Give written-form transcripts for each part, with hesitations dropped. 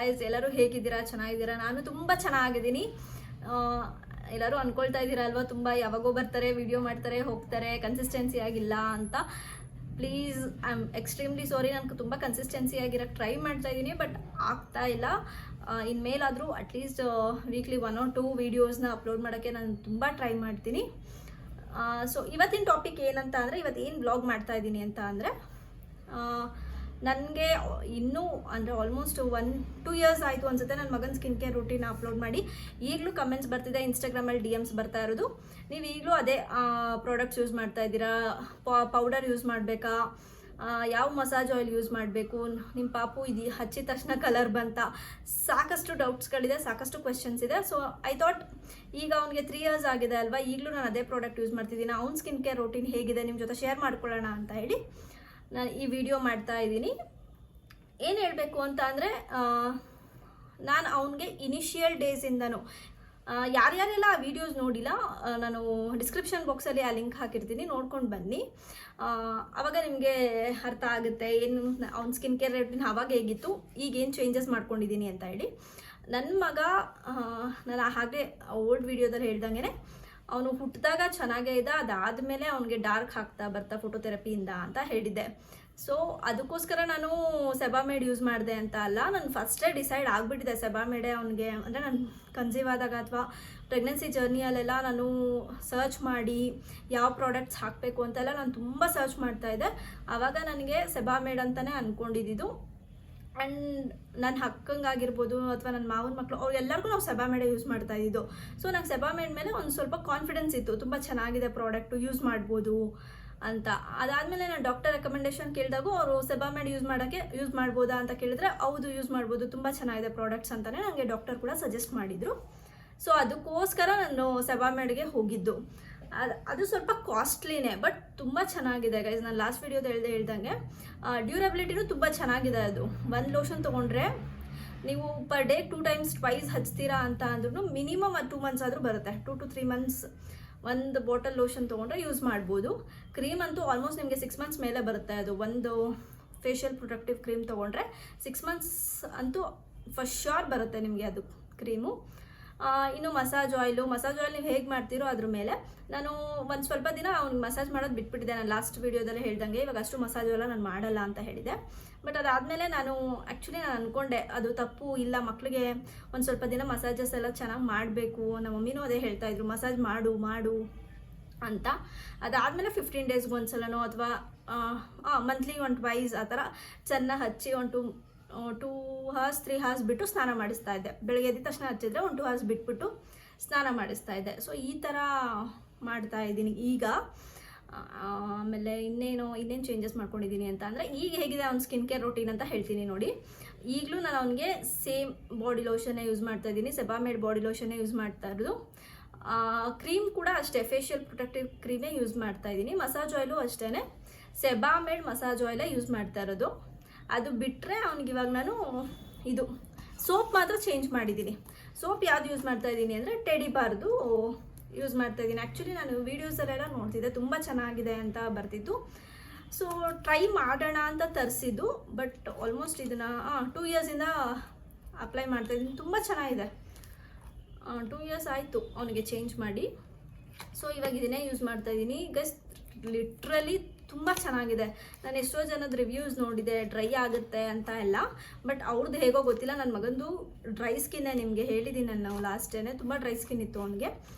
Guys, ಎಲ್ಲರೂ ಹೇಗಿದ್ದೀರಾ? ಚೆನ್ನಾಗಿದ್ದೀರಾ? ನಾನು ತುಂಬ ಚೆನ್ನಾಗಿದ್ದೀನಿ. ಎಲ್ಲರೂ ಅಂದ್ಕೊಳ್ತಾ ಇದ್ದೀರಾ ಅಲ್ವಾ, ತುಂಬ ಯಾವಾಗೋ ಬರ್ತಾರೆ, ವಿಡಿಯೋ ಮಾಡ್ತಾರೆ, ಹೋಗ್ತಾರೆ, ಕನ್ಸಿಸ್ಟೆನ್ಸಿ ಆಗಿಲ್ಲ ಅಂತ. Please, I am extremely sorry. ನಾನು ತುಂಬ ಕನ್ಸಿಸ್ಟೆನ್ಸಿ ಆಗಿರೋಕ್ಕೆ ಟ್ರೈ ಮಾಡ್ತಾ ಇದ್ದೀನಿ, ಬಟ್ ಆಗ್ತಾ ಇಲ್ಲ. ಇನ್ಮೇಲಾದರೂ ಅಟ್ಲೀಸ್ಟ್ ವೀಕ್ಲಿ 1 or 2 ವೀಡಿಯೋಸ್ನ ಅಪ್ಲೋಡ್ ಮಾಡೋಕ್ಕೆ ನಾನು ತುಂಬ ಟ್ರೈ ಮಾಡ್ತೀನಿ. ಸೊ ಇವತ್ತಿನ ಟಾಪಿಕ್ ಏನಂತ ಅಂದರೆ, ಇವತ್ತು ಏನು ಬ್ಲಾಗ್ ಮಾಡ್ತಾ ಇದ್ದೀನಿ ಅಂತ ಅಂದರೆ, ನನಗೆ ಇನ್ನೂ ಅಂದರೆ ಆಲ್ಮೋಸ್ಟ್ 1-2 ಇಯರ್ಸ್ ಆಯಿತು ಅನಿಸುತ್ತೆ ನನ್ನ ಮಗನ ಸ್ಕಿನ್ ಕೇರ್ ರೂಟೀನ್ ಅಪ್ಲೋಡ್ ಮಾಡಿ. ಈಗಲೂ ಕಮೆಂಟ್ಸ್ ಬರ್ತಿದೆ, ಇನ್ಸ್ಟಾಗ್ರಾಮಲ್ಲಿ DMs ಬರ್ತಾ ಇರೋದು, ನೀವು ಈಗಲೂ ಅದೇ ಪ್ರಾಡಕ್ಟ್ಸ್ ಯೂಸ್ ಮಾಡ್ತಾ ಇದ್ದೀರಾ, ಪೌಡರ್ ಯೂಸ್ ಮಾಡಬೇಕಾ, ಯಾವ ಮಸಾಜ್ ಆಯಿಲ್ ಯೂಸ್ ಮಾಡಬೇಕು, ನಿಮ್ಮ ಪಾಪು ಇದು ಹಚ್ಚಿದ ತಕ್ಷಣ ಕಲರ್ ಬಂತ, ಸಾಕಷ್ಟು ಡೌಟ್ಸ್ಗಳಿದೆ, ಸಾಕಷ್ಟು ಕ್ವೆಶನ್ಸ್ ಇದೆ. ಸೊ ಐ ಥಾಟ್, ಈಗ ಅವ್ನಿಗೆ 3 ಇಯರ್ಸ್ ಆಗಿದೆ ಅಲ್ವಾ, ಈಗಲೂ ನಾನು ಅದೇ ಪ್ರಾಡಕ್ಟ್ ಯೂಸ್ ಮಾಡ್ತಿದ್ದೀನಿ, ಅವ್ನ ಸ್ಕಿನ್ ಕೇರ್ ರೂಟೀನ್ ಹೇಗಿದೆ ನಿಮ್ಮ ಜೊತೆ ಶೇರ್ ಮಾಡ್ಕೊಳ್ಳೋಣ ಅಂತ ಹೇಳಿ ನಾನು ಈ ವಿಡಿಯೋ ಮಾಡ್ತಾ ಇದ್ದೀನಿ. ಏನು ಹೇಳಬೇಕು ಅಂತ ಅಂದರೆ, ನಾನು ಅವನಿಗೆ ಇನಿಷಿಯಲ್ ಡೇಸಿಂದನೂ ಯಾರ್ಯಾರೆಲ್ಲ ಆ ವಿಡಿಯೋಸ್ ನೋಡಿಲ್ಲ, ನಾನು ಡಿಸ್ಕ್ರಿಪ್ಷನ್ ಬಾಕ್ಸಲ್ಲಿ ಆ ಲಿಂಕ್ ಹಾಕಿರ್ತೀನಿ, ನೋಡ್ಕೊಂಡು ಬನ್ನಿ. ಆವಾಗ ನಿಮಗೆ ಅರ್ಥ ಆಗುತ್ತೆ ಏನು ಅವ್ನ ಸ್ಕಿನ್ ಕೇರ್ ರೂಟೀನ್ ಆವಾಗ ಹೇಗಿತ್ತು, ಈಗೇನು ಚೇಂಜಸ್ ಮಾಡ್ಕೊಂಡಿದ್ದೀನಿ ಅಂತ ಹೇಳಿ. ನನ್ನ ಮಗ, ನಾನು ಹಾಗೆ ಓಲ್ಡ್ ವಿಡಿಯೋದಲ್ಲಿ ಹೇಳ್ದಂಗೆ, ಅವನು ಹುಟ್ಟಿದಾಗ ಚೆನ್ನಾಗೇ ಇದ್ದ, ಅದಾದಮೇಲೆ ಅವನಿಗೆ ಡಾರ್ಕ್ ಆಗ್ತಾ ಬರ್ತಾ ಫೋಟೋಥೆರಪಿಯಿಂದ ಅಂತ ಹೇಳಿದ್ದೆ. ಸೊ ಅದಕ್ಕೋಸ್ಕರ ನಾನು ಸೆಬಾಮೇಡ್ ಯೂಸ್ ಮಾಡಿದೆ ಅಂತ ಅಲ್ಲ, ನಾನು ಫಸ್ಟೇ ಡಿಸೈಡ್ ಆಗಿಬಿಟ್ಟಿದೆ ಸೆಬಾಮೇಡೆ ಅವನಿಗೆ. ಅಂದರೆ ನಾನು ಕನ್ಸೀವ್ ಆದಾಗ ಅಥವಾ ಪ್ರೆಗ್ನೆನ್ಸಿ ಜರ್ನಿಯಲ್ಲೆಲ್ಲ ನಾನು ಸರ್ಚ್ ಮಾಡಿ ಯಾವ ಪ್ರಾಡಕ್ಟ್ಸ್ ಹಾಕಬೇಕು ಅಂತೆಲ್ಲ ನಾನು ತುಂಬ ಸರ್ಚ್ ಮಾಡ್ತಾಯಿದ್ದೆ. ಆವಾಗ ನನಗೆ ಸೆಬಾಮೇಡ್ ಅಂತಲೇ ಅಂದ್ಕೊಂಡಿದ್ದು. ಆ್ಯಂಡ್ ನನ್ನ ಅಕ್ಕಂಗಾಗಿರ್ಬೋದು ಅಥವಾ ನನ್ನ ಮಾವನ ಮಕ್ಕಳು, ಅವ್ರಿಗೆಲ್ಲರಿಗೂ ನಾವು ಸೆಬಾಮೇಡೆ ಯೂಸ್ ಮಾಡ್ತಾ ಇದ್ದಿದ್ದು. ಸೊ ನಂಗೆ ಸೆಬಾಮೇಡ್ ಮೇಲೆ ಒಂದು ಸ್ವಲ್ಪ ಕಾನ್ಫಿಡೆನ್ಸ್ ಇತ್ತು, ತುಂಬ ಚೆನ್ನಾಗಿದೆ ಪ್ರಾಡಕ್ಟು, ಯೂಸ್ ಮಾಡ್ಬೋದು ಅಂತ. ಅದಾದಮೇಲೆ ನಾನು ಡಾಕ್ಟರ್ ರೆಕಮೆಂಡೇಶನ್ ಕೇಳಿದಾಗೂ ಅವರು ಸೆಬಾಮೇಡ್ ಯೂಸ್ ಮಾಡ್ಬೋದಾ ಅಂತ ಕೇಳಿದ್ರೆ, ಹೌದು ಯೂಸ್ ಮಾಡ್ಬೋದು, ತುಂಬ ಚೆನ್ನಾಗಿದೆ ಪ್ರಾಡಕ್ಟ್ಸ್ ಅಂತಲೇ ನನಗೆ ಡಾಕ್ಟರ್ ಕೂಡ ಸಜೆಸ್ಟ್ ಮಾಡಿದರು. ಸೊ ಅದಕ್ಕೋಸ್ಕರ ನಾನು ಸೆಬಾಮೇಡ್ಗೆ ಹೋಗಿದ್ದು. ಅದು ಸ್ವಲ್ಪ ಕಾಸ್ಟ್ಲಿನೇ, ಬಟ್ ತುಂಬ ಚೆನ್ನಾಗಿದೆ ಗೈಸ್. ನಾನು ಲಾಸ್ಟ್ ವಿಡಿಯೋದಲ್ಲಿ ಹೇಳ್ದಂಗೆ ಡ್ಯೂರಬಿಲಿಟಿನೂ ತುಂಬ ಚೆನ್ನಾಗಿದೆ. ಅದು ಒಂದು ಲೋಷನ್ ತೊಗೊಂಡ್ರೆ ನೀವು ಪರ್ ಡೇ 2 times ಟ್ವೈಸ್ ಹಚ್ತೀರಾ ಅಂತ ಅಂದ್ರೂ ಮಿನಿಮಮ್ 2 months ಆದರೂ ಬರುತ್ತೆ. 2 to 3 months ಒಂದು ಬಾಟಲ್ ಲೋಷನ್ ತೊಗೊಂಡ್ರೆ ಯೂಸ್ ಮಾಡ್ಬೋದು. ಕ್ರೀಮ್ ಅಂತೂ ಆಲ್ಮೋಸ್ಟ್ ನಿಮಗೆ 6 months ಮೇಲೆ ಬರುತ್ತೆ. ಅದು ಒಂದು ಫೇಶಿಯಲ್ ಪ್ರೊಟೆಕ್ಟಿವ್ ಕ್ರೀಮ್ ತೊಗೊಂಡ್ರೆ 6 months ಅಂತೂ ಫಸ್ಟ್ ಶೋರ್ ಬರುತ್ತೆ ನಿಮಗೆ ಅದು ಕ್ರೀಮು. ಇನ್ನು ಮಸಾಜ್ ಆಯಿಲ್ ನೀವು ಹೇಗೆ ಮಾಡ್ತೀರೋ ಅದ್ರ ಮೇಲೆ. ನಾನು ಒಂದು ಸ್ವಲ್ಪ ದಿನ ಅವ್ನಿಗೆ ಮಸಾಜ್ ಮಾಡೋದು ಬಿಟ್ಬಿಟ್ಟಿದ್ದೆ, ನಾನು ಲಾಸ್ಟ್ ವೀಡಿಯೋದಲ್ಲೇ ಹೇಳ್ದಂಗೆ. ಇವಾಗ ಅಷ್ಟು ಮಸಾಜ್ ಎಲ್ಲ ನಾನು ಮಾಡಲ್ಲ ಅಂತ ಹೇಳಿದೆ. ಬಟ್ ಅದಾದಮೇಲೆ ನಾನು ಅಂದ್ಕೊಂಡೆ ಅದು ತಪ್ಪು ಇಲ್ಲ, ಮಕ್ಕಳಿಗೆ ಒಂದು ಸ್ವಲ್ಪ ದಿನ ಮಸಾಜಸ್ ಎಲ್ಲ ಚೆನ್ನಾಗಿ ಮಾಡಬೇಕು. ನಮ್ಮ ಮಮ್ಮಿನೂ ಅದೇ ಹೇಳ್ತಾಯಿದ್ರು, ಮಸಾಜ್ ಮಾಡು ಅಂತ. ಅದಾದಮೇಲೆ 15 days ಒಂದ್ಸಲನೋ ಅಥವಾ ಮಂತ್ಲಿ 1 twice ಆ ಥರ ಚೆನ್ನಾಗಿ ಹಚ್ಚಿ 2 hours 3 hours ಬಿಟ್ಟು ಸ್ನಾನ ಮಾಡಿಸ್ತಾ ಇದ್ದೆ. ಬೆಳಗ್ಗೆ ಎದ್ದ ತಕ್ಷಣ ಹಚ್ಚಿದ್ರೆ 1 2 hours ಬಿಟ್ಬಿಟ್ಟು ಸ್ನಾನ ಮಾಡಿಸ್ತಾ ಇದ್ದೆ. ಸೊ ಈ ಥರ ಮಾಡ್ತಾ ಇದ್ದೀನಿ ಈಗ. ಆಮೇಲೆ ಇನ್ನೇನು ಚೇಂಜಸ್ ಮಾಡ್ಕೊಂಡಿದ್ದೀನಿ ಅಂತ ಅಂದರೆ, ಈಗ ಹೇಗಿದೆ ಅವ್ನ ಸ್ಕಿನ್ ಕೇರ್ ರೂಟೀನ್ ಅಂತ ಹೇಳ್ತೀನಿ ನೋಡಿ. ಈಗಲೂ ನಾನು ಅವನಿಗೆ ಸೇಮ್ ಬಾಡಿ ಲೋಷನ್ನೇ ಯೂಸ್ ಮಾಡ್ತಾ ಇದ್ದೀನಿ, ಸೆಬಾಮೇಡ್ ಬಾಡಿ ಲೋಷನ್ನೇ ಯೂಸ್ ಮಾಡ್ತಾ ಇರೋದು. ಕ್ರೀಮ್ ಕೂಡ ಅಷ್ಟೇ, ಫೇಶಿಯಲ್ ಪ್ರೊಟೆಕ್ಟಿವ್ ಕ್ರೀಮೇ ಯೂಸ್ ಮಾಡ್ತಾ ಇದ್ದೀನಿ. ಮಸಾಜ್ ಆಯಿಲು ಅಷ್ಟೇ, ಸೆಬಾಮೇಡ್ ಮಸಾಜ್ ಆಯಿಲೇ ಯೂಸ್ ಮಾಡ್ತಾ ಇರೋದು. ಅದು ಬಿಟ್ಟರೆ ಅವ್ನಿಗೆ ಇವಾಗ ನಾನು ಇದು ಸೋಪ್ ಮಾತ್ರ ಚೇಂಜ್ ಮಾಡಿದ್ದೀನಿ. ಸೋಪ್ ಯಾವುದು ಯೂಸ್ ಮಾಡ್ತಾ ಇದ್ದೀನಿ ಅಂದರೆ, ಟೆಡಿ ಬಾರ್ದು ಯೂಸ್ ಮಾಡ್ತಾ ಇದ್ದೀನಿ. ಆ್ಯಕ್ಚುಲಿ ನಾನು ವೀಡಿಯೋಸಲ್ಲೆಲ್ಲ ನೋಡ್ತಿದ್ದೆ, ತುಂಬ ಚೆನ್ನಾಗಿದೆ ಅಂತ ಬರ್ತಿತ್ತು. ಸೊ ಟ್ರೈ ಮಾಡೋಣ ಅಂತ ತರಿಸಿದ್ದು. ಬಟ್ ಆಲ್ಮೋಸ್ಟ್ ಇದನ್ನು 2 yearsಯಿಂದ ಅಪ್ಲೈ ಮಾಡ್ತಾಯಿದ್ದೀನಿ. ತುಂಬ ಚೆನ್ನಾಗಿದೆ. 2 years ಆಯಿತು ಅವನಿಗೆ ಚೇಂಜ್ ಮಾಡಿ. ಸೊ ಇವಾಗ ಇದನ್ನೇ ಯೂಸ್ ಮಾಡ್ತಾಯಿದ್ದೀನಿ. ಗೈಸ್, ಲಿಟ್ರಲಿ ತುಂಬ ಚೆನ್ನಾಗಿದೆ. ನಾನು ಎಷ್ಟೋ ಜನದ ರಿವ್ಯೂಸ್ ನೋಡಿದೆ, ಡ್ರೈ ಆಗುತ್ತೆ ಅಂತ ಎಲ್ಲ. ಬಟ್ ಅವ್ರದ್ದು ಹೇಗೋ ಗೊತ್ತಿಲ್ಲ, ನನ್ನ ಮಗಂದು ಡ್ರೈ ಸ್ಕಿನ್ನೇ, ನಿಮಗೆ ಹೇಳಿದ್ದೀನಿ ನಾನು ಲಾಸ್ಟೇನೆ, ತುಂಬ ಡ್ರೈ ಸ್ಕಿನ್ ಇತ್ತು ಅವನಿಗೆ.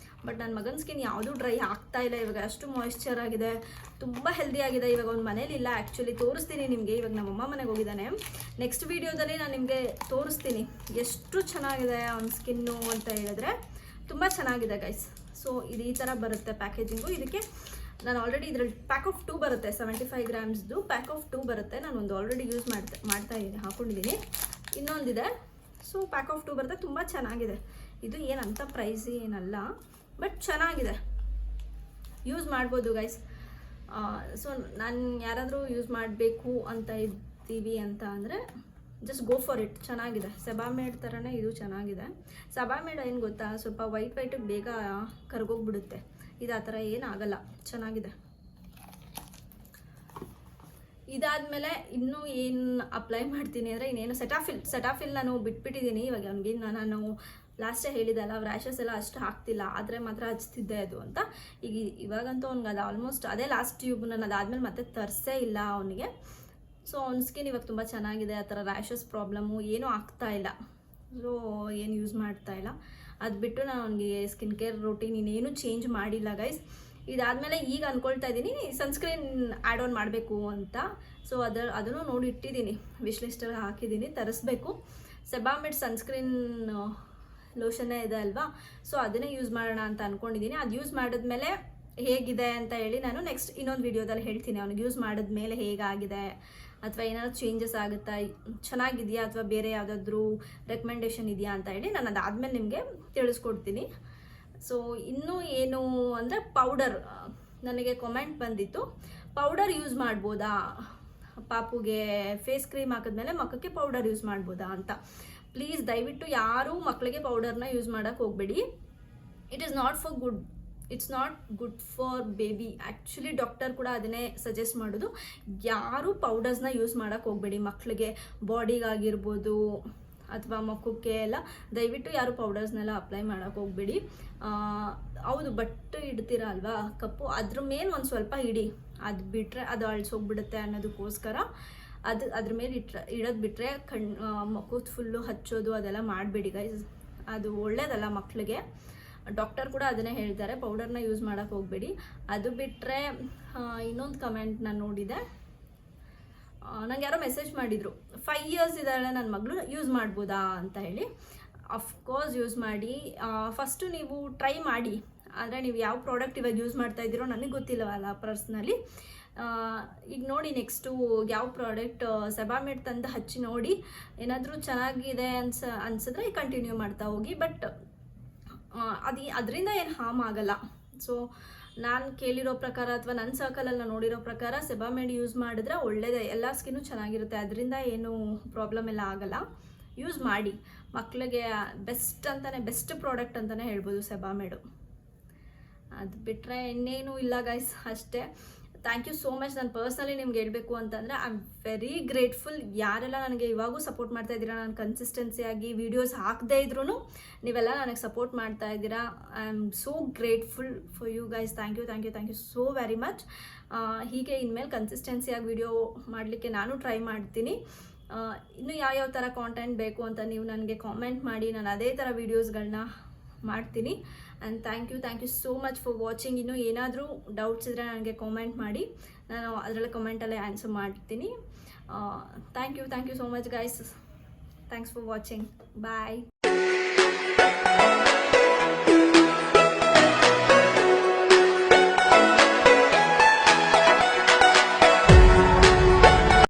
ಬಟ್ ನನ್ನ ಮಗನ ಸ್ಕಿನ್ ಯಾವುದೂ ಡ್ರೈ ಆಗ್ತಾ ಇಲ್ಲ ಇವಾಗ. ಅಷ್ಟು ಮಾಯಿಶ್ಚರ್ ಆಗಿದೆ, ತುಂಬ ಹೆಲ್ದಿ ಆಗಿದೆ. ಇವಾಗ ಅವ್ನ ಮನೇಲಿಲ್ಲ, ಆ್ಯಕ್ಚುಲಿ ತೋರಿಸ್ತೀನಿ ನಿಮಗೆ. ಇವಾಗ ನಮ್ಮಮ್ಮ ಮನೆಗೆ ಹೋಗಿದ್ದಾನೆ. ನೆಕ್ಸ್ಟ್ ವೀಡಿಯೋದಲ್ಲಿ ನಾನು ನಿಮಗೆ ತೋರಿಸ್ತೀನಿ ಎಷ್ಟು ಚೆನ್ನಾಗಿದೆ ಅವ್ನ ಸ್ಕಿನ್ನು ಅಂತ ಹೇಳಿದ್ರೆ. ತುಂಬ ಚೆನ್ನಾಗಿದೆ ಗೈಸ್. ಸೊ ಇದು ಈ ಥರ ಬರುತ್ತೆ ಪ್ಯಾಕೇಜಿಂಗು. ಇದಕ್ಕೆ ನಾನು ಆಲ್ರೆಡಿ ಇದರಲ್ಲಿ ಪ್ಯಾಕ್ ಆಫ್ 2 ಬರುತ್ತೆ, 75 grams ಪ್ಯಾಕ್ ಆಫ್ 2 ಬರುತ್ತೆ. ನಾನು ಒಂದು ಆಲ್ರೆಡಿ ಯೂಸ್ ಮಾಡ್ತಾ ಇದ್ದೀನಿ, ಹಾಕ್ಕೊಂಡಿದ್ದೀನಿ. ಇನ್ನೊಂದಿದೆ. ಸೊ ಪ್ಯಾಕ್ ಆಫ್ 2 ಬರುತ್ತೆ, ತುಂಬ ಚೆನ್ನಾಗಿದೆ. ಇದು ಏನಂತ ಪ್ರೈಸ್ ಏನಲ್ಲ, ಬಟ್ ಚೆನ್ನಾಗಿದೆ, ಯೂಸ್ ಮಾಡ್ಬೋದು ಗೈಸ್. ಸೊ ನಾನು ಯಾರಾದರೂ ಯೂಸ್ ಮಾಡಬೇಕು ಅಂತ ಇದ್ದೀವಿ ಅಂತ ಅಂದರೆ ಜಸ್ಟ್ ಗೋ ಫಾರ್ ಇಟ್. ಚೆನ್ನಾಗಿದೆ, ಸೆಬಾಮೇಡ್ ಥರನೇ ಇದು ಚೆನ್ನಾಗಿದೆ. ಸೆಬಾಮೇಡ್ ಏನು ಗೊತ್ತಾ, ಸ್ವಲ್ಪ ವೈಟಿಗೆ ಬೇಗ ಕರ್ಗೋಗ್ಬಿಡುತ್ತೆ. ಇದು ಆ ಥರ ಏನಾಗಲ್ಲ, ಚೆನ್ನಾಗಿದೆ. ಇದಾದಮೇಲೆ ಇನ್ನೂ ಏನು ಅಪ್ಲೈ ಮಾಡ್ತೀನಿ ಅಂದರೆ ಇನ್ನೇನು ಸೆಟಾಫಿಲ್ ನಾನು ಬಿಟ್ಬಿಟ್ಟಿದ್ದೀನಿ. ಇವಾಗ ಅವ್ನಿಗೆ ನಾನು ಲಾಸ್ಟೇ ಹೇಳಿದಲ್ಲ, ರ್ಯಾಷಸ್ ಎಲ್ಲ ಅಷ್ಟು ಆಗ್ತಿಲ್ಲ, ಆದರೆ ಮಾತ್ರ ಹಚ್ತಿದ್ದೆ ಅದು ಅಂತ. ಇವಾಗಂತೂ ಅವ್ನಿಗೆ ಅದು ಆಲ್ಮೋಸ್ಟ್ ಅದೇ ಲಾಸ್ಟ್ ಟ್ಯೂಬ್. ನಾನು ಅದಾದಮೇಲೆ ಮತ್ತೆ ತರಿಸೇ ಇಲ್ಲ ಅವನಿಗೆ. ಸೊ ಅವ್ನ ಸ್ಕಿನ್ ಇವಾಗ ತುಂಬ ಚೆನ್ನಾಗಿದೆ, ಆ ಥರ ರ್ಯಾಷಸ್ ಪ್ರಾಬ್ಲಮ್ಮು ಏನೂ ಆಗ್ತಾ ಇಲ್ಲ. ಸೊ ಏನು ಯೂಸ್ ಮಾಡ್ತಾ ಇಲ್ಲ. ಅದು ಬಿಟ್ಟು ನಾನು ಅವನಿಗೆ ಸ್ಕಿನ್ ಕೇರ್ ರೂಟೀನ್ ಇನ್ನೇನು ಚೇಂಜ್ ಮಾಡಿಲ್ಲ ಗೈಸ್. ಇದಾದಮೇಲೆ ಈಗ ಅಂದ್ಕೊಳ್ತಾ ಇದ್ದೀನಿ ಸನ್ಸ್ಕ್ರೀನ್ ಆ್ಯಡ್ ಆನ್ ಮಾಡಬೇಕು ಅಂತ. ಸೊ ಅದನ್ನು ನೋಡಿ ಇಟ್ಟಿದ್ದೀನಿ, ವಿಶ್ ಲಿಸ್ಟಲ್ಲಿ ಹಾಕಿದ್ದೀನಿ, ತರಿಸ್ಬೇಕು. ಸೆಬಾಮೆಡ್ ಸನ್ಸ್ಕ್ರೀನ್ ಲೋಷನ್ನೇ ಇದೆ ಅಲ್ವಾ, ಸೊ ಅದನ್ನೇ ಯೂಸ್ ಮಾಡೋಣ ಅಂತ ಅಂದ್ಕೊಂಡಿದ್ದೀನಿ. ಅದು ಯೂಸ್ ಮಾಡಿದ್ಮೇಲೆ ಹೇಗಿದೆ ಅಂತ ಹೇಳಿ ನಾನು ನೆಕ್ಸ್ಟ್ ಇನ್ನೊಂದು ವೀಡಿಯೋದಲ್ಲಿ ಹೇಳ್ತೀನಿ. ಅವ್ನಿಗೆ ಯೂಸ್ ಮಾಡಿದ್ಮೇಲೆ ಹೇಗಾಗಿದೆ ಅಥವಾ ಏನಾದ್ರು ಚೇಂಜಸ್ ಆಗುತ್ತಾ, ಚೆನ್ನಾಗಿದೆಯಾ ಅಥವಾ ಬೇರೆ ಯಾವುದಾದ್ರೂ ರೆಕಮೆಂಡೇಷನ್ ಇದೆಯಾ ಅಂತ ಹೇಳಿ ನಾನು ಅದಾದಮೇಲೆ ನಿಮಗೆ ತಿಳಿಸ್ಕೊಡ್ತೀನಿ. ಸೊ ಇನ್ನೂ ಏನು ಅಂದರೆ ಪೌಡರ್, ನನಗೆ ಕಮೆಂಟ್ ಬಂದಿತ್ತು ಪೌಡರ್ ಯೂಸ್ ಮಾಡ್ಬೋದಾ ಪಾಪುಗೆ, ಫೇಸ್ ಕ್ರೀಮ್ ಹಾಕಿದ್ಮೇಲೆ ಮಕ್ಕಕ್ಕೆ ಪೌಡರ್ ಯೂಸ್ ಮಾಡ್ಬೋದಾ ಅಂತ. ಪ್ಲೀಸ್ ದಯವಿಟ್ಟು ಯಾರೂ ಮಕ್ಕಳಿಗೆ ಪೌಡರ್ನ ಯೂಸ್ ಮಾಡೋಕ್ಕೆ ಹೋಗಬೇಡಿ. It is not for good, it's not good for baby. Actually doctor ಕೂಡ ಅದನ್ನೇ ಸಜೆಸ್ಟ್ ಮಾಡೋದು, ಯಾರೂ ಪೌಡರ್ಸ್ನ ಯೂಸ್ ಮಾಡೋಕ್ಕೆ ಹೋಗಬೇಡಿ ಮಕ್ಕಳಿಗೆ, ಬಾಡಿಗಾಗಿರ್ಬೋದು ಅಥವಾ ಮಕ್ಕಕ್ಕೆ ಎಲ್ಲ. ದಯವಿಟ್ಟು ಯಾರು ಪೌಡರ್ಸ್ನೆಲ್ಲ ಅಪ್ಲೈ ಮಾಡೋಕ್ಕೆ ಹೋಗಬೇಡಿ. ಹೌದು, ಬಟ್ಟೆ ಇಡ್ತೀರ ಅಲ್ವಾ ಕಪ್ಪು, ಅದ್ರ ಮೇಲೆ ಒಂದು ಸ್ವಲ್ಪ ಇಡಿ, ಅದು ಬಿಟ್ಟರೆ ಅದು ಅಳಿಸೋಗ್ಬಿಡುತ್ತೆ ಅನ್ನೋದಕ್ಕೋಸ್ಕರ ಅದ್ರ ಮೇಲೆ ಇಡೋದು ಬಿಟ್ಟರೆ ಮಕ್ಕಳು ಫುಲ್ಲು ಹಚ್ಚೋದು ಅದೆಲ್ಲ ಮಾಡಬೇಡಿ ಗೈಸ್, ಅದು ಒಳ್ಳೇದಲ್ಲ ಮಕ್ಕಳಿಗೆ. ಡಾಕ್ಟರ್ ಕೂಡ ಅದನ್ನೇ ಹೇಳ್ತಾರೆ, ಪೌಡರ್ನ ಯೂಸ್ ಮಾಡೋಕ್ಕೆ ಹೋಗಬೇಡಿ. ಅದು ಬಿಟ್ಟರೆ ಇನ್ನೊಂದು ಕಮೆಂಟ್ ನಾನು ನೋಡಿದೆ, ನಂಗೆ ಯಾರೋ ಮೆಸೇಜ್ ಮಾಡಿದರು 5 years ಇದ್ದಾಳೆ ನನ್ನ ಮಗಳು, ಯೂಸ್ ಮಾಡ್ಬೋದಾ ಅಂತ ಹೇಳಿ. ಅಫ್ಕೋರ್ಸ್ ಯೂಸ್ ಮಾಡಿ. ಫಸ್ಟು ನೀವು ಟ್ರೈ ಮಾಡಿ, ಅಂದರೆ ನೀವು ಯಾವ ಪ್ರಾಡಕ್ಟ್ ಇವಾಗ ಯೂಸ್ ಮಾಡ್ತಾ ಇದ್ದೀರೋ ನನಗೆ ಗೊತ್ತಿಲ್ಲವಲ್ಲ ಪರ್ಸ್ನಲಿ. ಈಗ ನೋಡಿ ನೆಕ್ಸ್ಟು ಯಾವ ಪ್ರಾಡಕ್ಟ್ ಸೆಬಾಮೆಡ್ ತಂದು ಹಚ್ಚಿ ನೋಡಿ, ಏನಾದರೂ ಚೆನ್ನಾಗಿದೆ ಅನ್ಸಿದ್ರೆ ಕಂಟಿನ್ಯೂ ಮಾಡ್ತಾ ಹೋಗಿ. ಬಟ್ ಅದರಿಂದ ಏನು ಹಾರ್ಮ್ ಆಗಲ್ಲ. ಸೊ ನಾನು ಕೇಳಿರೋ ಪ್ರಕಾರ ಅಥವಾ ನನ್ನ ಸರ್ಕಲಲ್ಲಿ ನೋಡಿರೋ ಪ್ರಕಾರ ಸೆಬಾಮೆಡ್ ಯೂಸ್ ಮಾಡಿದ್ರೆ ಒಳ್ಳೆಯದೇ, ಎಲ್ಲ ಸ್ಕಿನ್ನು ಚೆನ್ನಾಗಿರುತ್ತೆ, ಅದರಿಂದ ಏನು ಪ್ರಾಬ್ಲಮ್ ಎಲ್ಲ ಆಗಲ್ಲ. ಯೂಸ್ ಮಾಡಿ, ಮಕ್ಕಳಿಗೆ ಬೆಸ್ಟ್ ಪ್ರಾಡಕ್ಟ್ ಅಂತಲೇ ಹೇಳ್ಬೋದು ಸೆಬಾಮೆಡು. ಅದು ಬಿಟ್ಟರೆ ಇನ್ನೇನು ಇಲ್ಲ ಗೈಸ್, ಅಷ್ಟೇ. Thank you so much. ನಾನು ಪರ್ಸ್ನಲಿ ನಿಮ್ಗೆ ಹೇಳಬೇಕು ಅಂತಂದರೆ ಐ ಆಮ್ ವೆರಿ ಗ್ರೇಟ್ಫುಲ್. ಯಾರೆಲ್ಲ ನನಗೆ ಇವಾಗೂ ಸಪೋರ್ಟ್ ಮಾಡ್ತಾ ಇದ್ದೀರಾ, ನಾನು ಕನ್ಸಿಸ್ಟೆನ್ಸಿಯಾಗಿ ವೀಡಿಯೋಸ್ ಹಾಕದೇ ಇದ್ರೂ ನೀವೆಲ್ಲ ನನಗೆ ಸಪೋರ್ಟ್ ಮಾಡ್ತಾ ಇದ್ದೀರಾ. I am so grateful for you guys. Thank you so very much. ಹೀಗೆ ಇನ್ಮೇಲೆ ಕನ್ಸಿಸ್ಟೆನ್ಸಿಯಾಗಿ ವಿಡಿಯೋ ಮಾಡಲಿಕ್ಕೆ ನಾನು ಟ್ರೈ ಮಾಡ್ತೀನಿ. ಇನ್ನು ಯಾವ್ಯಾವ ಥರ ಕಾಂಟೆಂಟ್ ಬೇಕು ಅಂತ ನೀವು ನನಗೆ ಕಾಮೆಂಟ್ ಮಾಡಿ, ನಾನು ಅದೇ ಥರ ವೀಡಿಯೋಸ್ಗಳನ್ನ ಮಾಡ್ತೀನಿ. And thank you so much for watching. ಇನ್ನೂ ಏನಾದರೂ ಡೌಟ್ಸ್ ಇದ್ದರೆ ನನಗೆ ಕಾಮೆಂಟ್ ಮಾಡಿ, ನಾನು ಅದರಲ್ಲಿ ಕಮೆಂಟಲ್ಲೇ ಆನ್ಸರ್ ಮಾಡ್ತೀನಿ. Thank you so much guys. Thanks for watching. Bye.